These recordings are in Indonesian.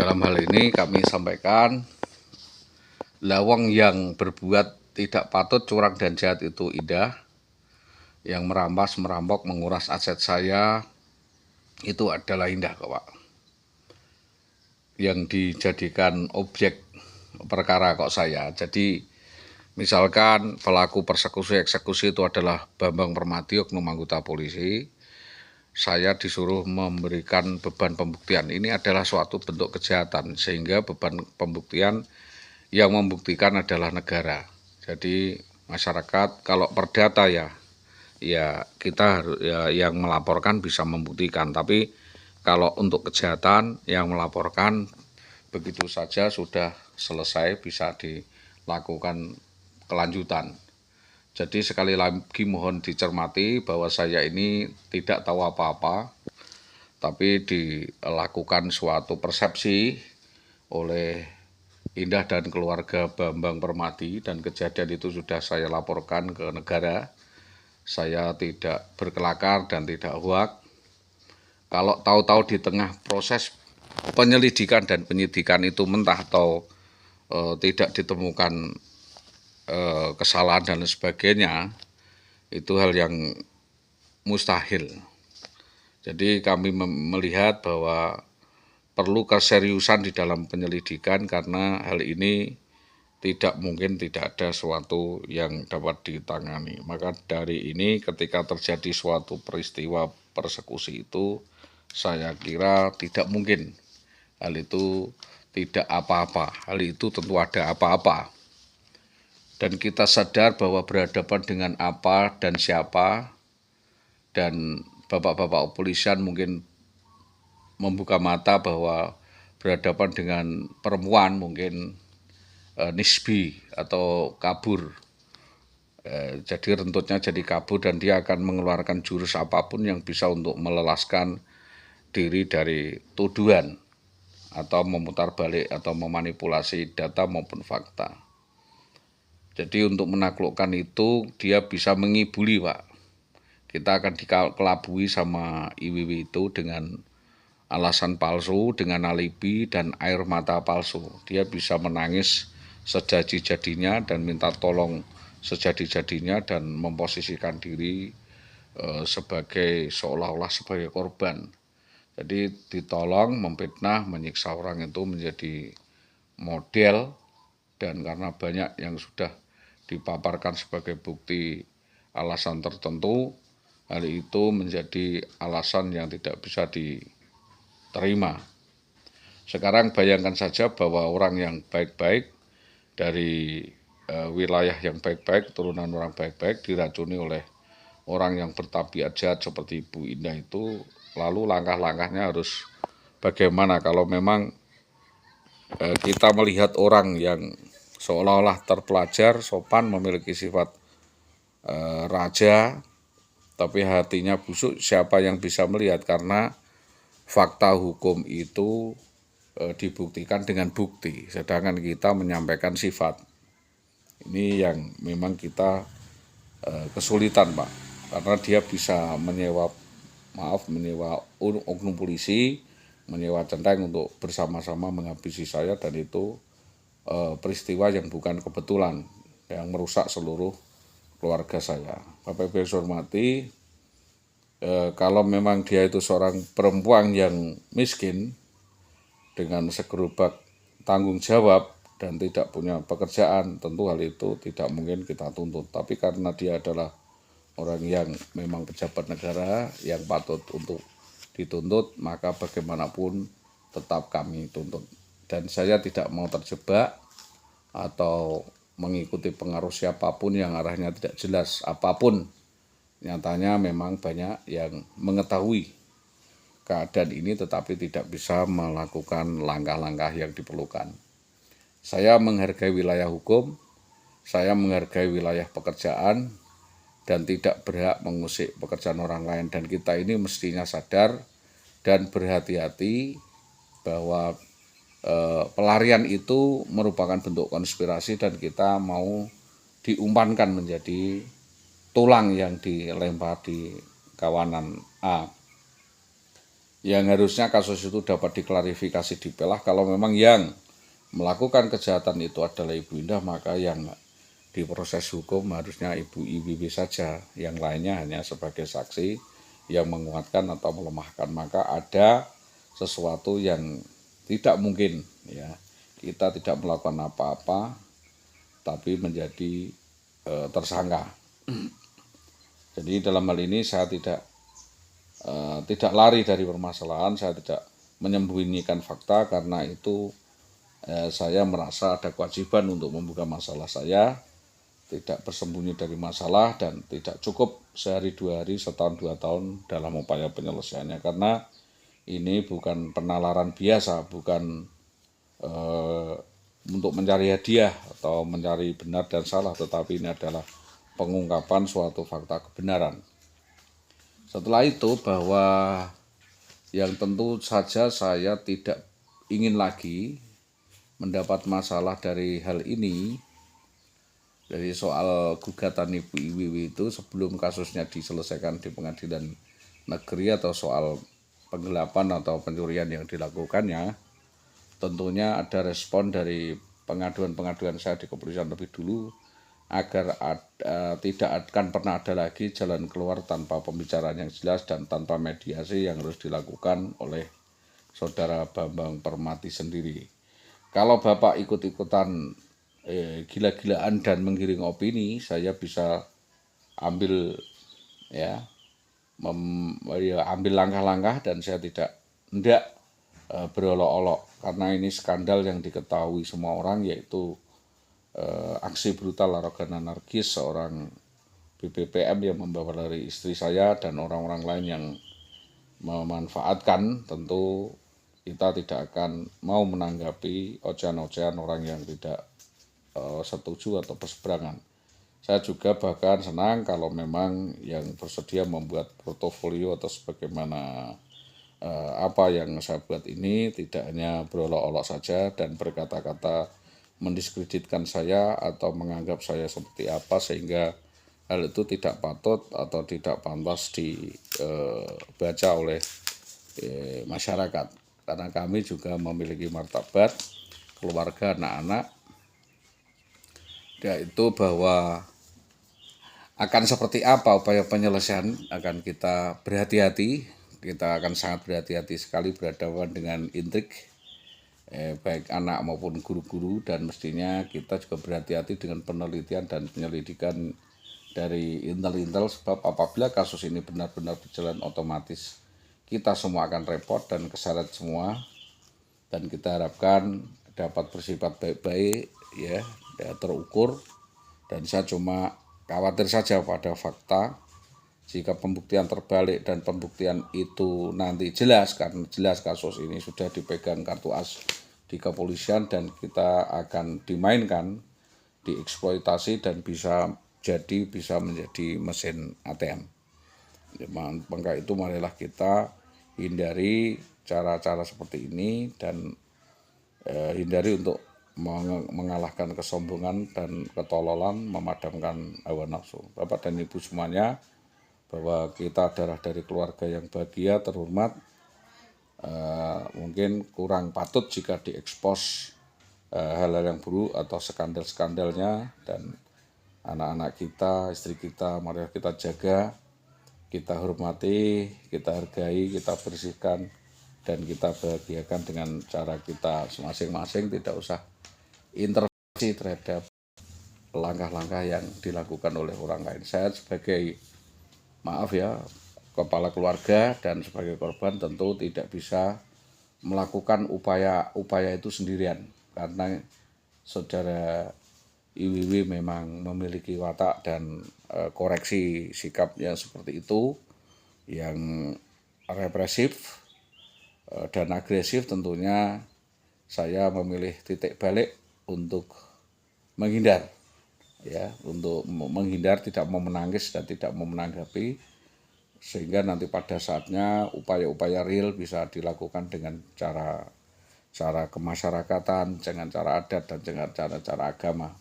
dalam hal ini kami sampaikan, lawang yang berbuat tidak patut, curang dan jahat itu indah. Yang merampas, merampok, menguras aset saya itu adalah indah kok Pak. Yang dijadikan objek perkara kok saya. Jadi misalkan pelaku persekusi eksekusi itu adalah Bambang Permadi, oknum anggota polisi. Saya disuruh memberikan beban pembuktian. Ini adalah suatu bentuk kejahatan, sehingga beban pembuktian yang membuktikan adalah negara. Jadi masyarakat kalau perdata ya kita ya, yang melaporkan bisa membuktikan. Tapi kalau untuk kejahatan yang melaporkan begitu saja sudah selesai, bisa dilakukan kelanjutan. Jadi sekali lagi mohon dicermati bahwa saya ini tidak tahu apa-apa, tapi dilakukan suatu persepsi oleh Indah dan keluarga Bambang Permadi, dan kejadian itu sudah saya laporkan ke negara. Saya tidak berkelakar dan tidak hoak. Kalau tahu-tahu di tengah proses penyelidikan dan penyidikan itu mentah atau tidak ditemukan kesalahan dan sebagainya, itu hal yang mustahil. Jadi kami melihat bahwa perlu keseriusan di dalam penyelidikan, karena hal ini tidak mungkin tidak ada sesuatu yang dapat ditangani. Maka dari ini ketika terjadi suatu peristiwa persekusi itu, saya kira tidak mungkin hal itu tidak apa-apa. Hal itu tentu ada apa-apa. Dan kita sadar bahwa berhadapan dengan apa dan siapa, dan bapak-bapak kepolisian mungkin membuka mata bahwa berhadapan dengan perempuan mungkin nisbi atau kabur. Jadi rentutnya jadi kabur dan dia akan mengeluarkan jurus apapun yang bisa untuk melelaskan diri dari tuduhan atau memutar balik atau memanipulasi data maupun fakta. Jadi untuk menaklukkan itu dia bisa mengibuli Pak. Kita akan dikelabui sama IWW itu dengan alasan palsu, dengan alibi dan air mata palsu. Dia bisa menangis sejadi-jadinya dan minta tolong sejadi-jadinya dan memposisikan diri sebagai seolah-olah sebagai korban. Jadi ditolong, memfitnah, menyiksa orang itu menjadi model, dan karena banyak yang sudah dipaparkan sebagai bukti alasan tertentu, hal itu menjadi alasan yang tidak bisa diterima. Sekarang bayangkan saja bahwa orang yang baik-baik dari wilayah yang baik-baik, turunan orang baik-baik diracuni oleh orang yang bertabiat jahat seperti Ibu Indah itu, lalu langkah-langkahnya harus bagaimana kalau memang kita melihat orang yang seolah-olah terpelajar, sopan, memiliki sifat raja, tapi hatinya busuk, siapa yang bisa melihat? Karena fakta hukum itu dibuktikan dengan bukti, sedangkan kita menyampaikan sifat. Ini yang memang kita kesulitan Pak, karena dia bisa menyewa oknum polisi, menyewa centeng untuk bersama-sama menghabisi saya, dan itu peristiwa yang bukan kebetulan, yang merusak seluruh keluarga saya. Bapak Ibu yang hormati, kalau memang dia itu seorang perempuan yang miskin dengan segerobak tanggung jawab dan tidak punya pekerjaan, tentu hal itu tidak mungkin kita tuntut. Tapi karena dia adalah orang yang memang pejabat negara yang patut untuk dituntut, maka bagaimanapun tetap kami tuntut. Dan saya tidak mau terjebak atau mengikuti pengaruh siapapun yang arahnya tidak jelas apapun. Nyatanya memang banyak yang mengetahui keadaan ini tetapi tidak bisa melakukan langkah-langkah yang diperlukan. Saya menghargai wilayah hukum, saya menghargai wilayah pekerjaan, dan tidak berhak mengusik pekerjaan orang lain. Dan kita ini mestinya sadar dan berhati-hati bahwa pelarian itu merupakan bentuk konspirasi, dan kita mau diumpankan menjadi tulang yang dilempar di kawanan A. yang harusnya kasus itu dapat diklarifikasi dipilah. Kalau memang yang melakukan kejahatan itu adalah Ibu Indah, maka yang diproses hukum harusnya Ibu IWW saja, yang lainnya hanya sebagai saksi yang menguatkan atau melemahkan. Maka ada sesuatu yang tidak mungkin, ya, kita tidak melakukan apa-apa tapi menjadi tersangka. Jadi dalam hal ini saya tidak lari dari permasalahan, saya tidak menyembunyikan fakta, karena itu saya merasa ada kewajiban untuk membuka masalah saya, tidak bersembunyi dari masalah, dan tidak cukup sehari 2 hari, setahun 2 tahun dalam upaya penyelesaiannya, karena ini bukan penalaran biasa, bukan untuk mencari hadiah atau mencari benar dan salah, tetapi ini adalah pengungkapan suatu fakta kebenaran. Setelah itu, bahwa yang tentu saja saya tidak ingin lagi mendapat masalah dari hal ini, dari soal gugatan Ibu IWW itu sebelum kasusnya diselesaikan di pengadilan negeri, atau soal penggelapan atau pencurian yang dilakukannya. Tentunya ada respon dari pengaduan-pengaduan saya di kepolisian lebih dulu, agar tidak akan pernah ada lagi jalan keluar tanpa pembicaraan yang jelas dan tanpa mediasi yang harus dilakukan oleh Saudara Bambang Permati sendiri. Kalau Bapak ikut-ikutan gila-gilaan dan menggiring opini, saya bisa ambil ambil langkah-langkah, dan saya tidak berolok-olok, karena ini skandal yang diketahui semua orang, yaitu aksi brutal arogan anarkis seorang BBPM yang membawa lari istri saya dan orang-orang lain yang memanfaatkan. Tentu kita tidak akan mau menanggapi ocehan-ocehan orang yang tidak setuju atau berseberangan. Saya juga bahkan senang kalau memang yang bersedia membuat portofolio atau sebagaimana apa yang saya buat ini tidak hanya berolok-olok saja dan berkata-kata mendiskreditkan saya atau menganggap saya seperti apa, sehingga hal itu tidak patut atau tidak pantas dibaca oleh masyarakat. Karena kami juga memiliki martabat, keluarga, anak-anak, yaitu bahwa akan seperti apa upaya penyelesaian akan kita berhati-hati. Kita akan sangat berhati-hati sekali berhadapan dengan intrik, baik anak maupun guru-guru, dan mestinya kita juga berhati-hati dengan penelitian dan penyelidikan dari intel-intel, sebab apabila kasus ini benar-benar berjalan, otomatis kita semua akan repot dan keseret semua, dan kita harapkan dapat bersifat baik-baik, ya terukur. Dan saya cuma khawatir saja pada fakta, jika pembuktian terbalik dan pembuktian itu nanti jelas, karena jelas kasus ini sudah dipegang kartu as di kepolisian dan kita akan dimainkan, dieksploitasi, dan bisa menjadi mesin ATM. Maka itu marilah kita hindari cara-cara seperti ini, dan hindari untuk mengalahkan kesombongan dan ketololan, memadamkan hawa nafsu. Bapak dan Ibu semuanya, bahwa kita adalah dari keluarga yang bahagia, terhormat. Mungkin kurang patut jika diekspos hal-hal yang buruk atau skandal-skandalnya, dan anak-anak kita, istri kita, mari kita jaga, kita hormati, kita hargai, kita bersihkan, dan kita bahagiakan dengan cara kita masing-masing. Tidak usah intervensi terhadap langkah-langkah yang dilakukan oleh orang lain. Saya sebagai kepala keluarga dan sebagai korban tentu tidak bisa melakukan upaya itu sendirian, karena Saudara IWW memang memiliki watak dan koreksi sikapnya seperti itu, yang represif dan agresif. Tentunya saya memilih titik balik untuk menghindar, untuk menghindar, tidak mau menangis dan tidak mau menanggapi, sehingga nanti pada saatnya upaya-upaya real bisa dilakukan dengan cara kemasyarakatan, dengan cara adat, dan dengan cara agama.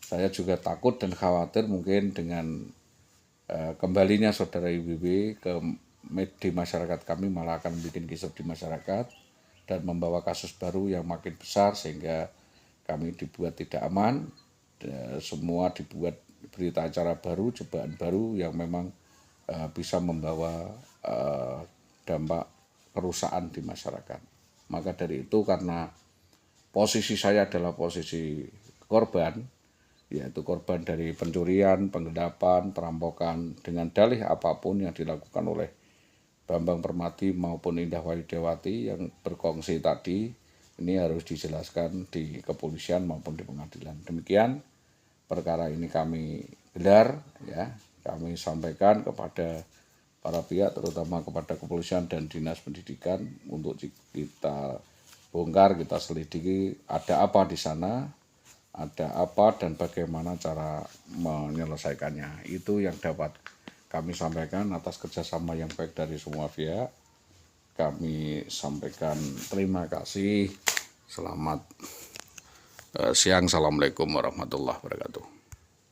Saya juga takut dan khawatir mungkin dengan kembalinya Saudara IWW ke di masyarakat kami malah akan bikin kisruh di masyarakat dan membawa kasus baru yang makin besar, sehingga kami dibuat tidak aman. Semua dibuat berita acara baru, cobaan baru yang memang bisa membawa dampak kerusakan di masyarakat. Maka dari itu, karena posisi saya adalah posisi korban, yaitu korban dari pencurian, penggelapan, perampokan dengan dalih apapun yang dilakukan oleh Bambang Permati maupun Indah Wahyudawati yang berkongsi tadi, ini harus dijelaskan di kepolisian maupun di pengadilan. Demikian perkara ini kami gelar, ya, kami sampaikan kepada para pihak, terutama kepada kepolisian dan dinas pendidikan, untuk kita bongkar, kita selidiki ada apa di sana, ada apa dan bagaimana cara menyelesaikannya. Itu yang dapat kami sampaikan atas kerjasama yang baik dari semua pihak. Kami sampaikan terima kasih. Selamat siang. Assalamualaikum warahmatullahi wabarakatuh.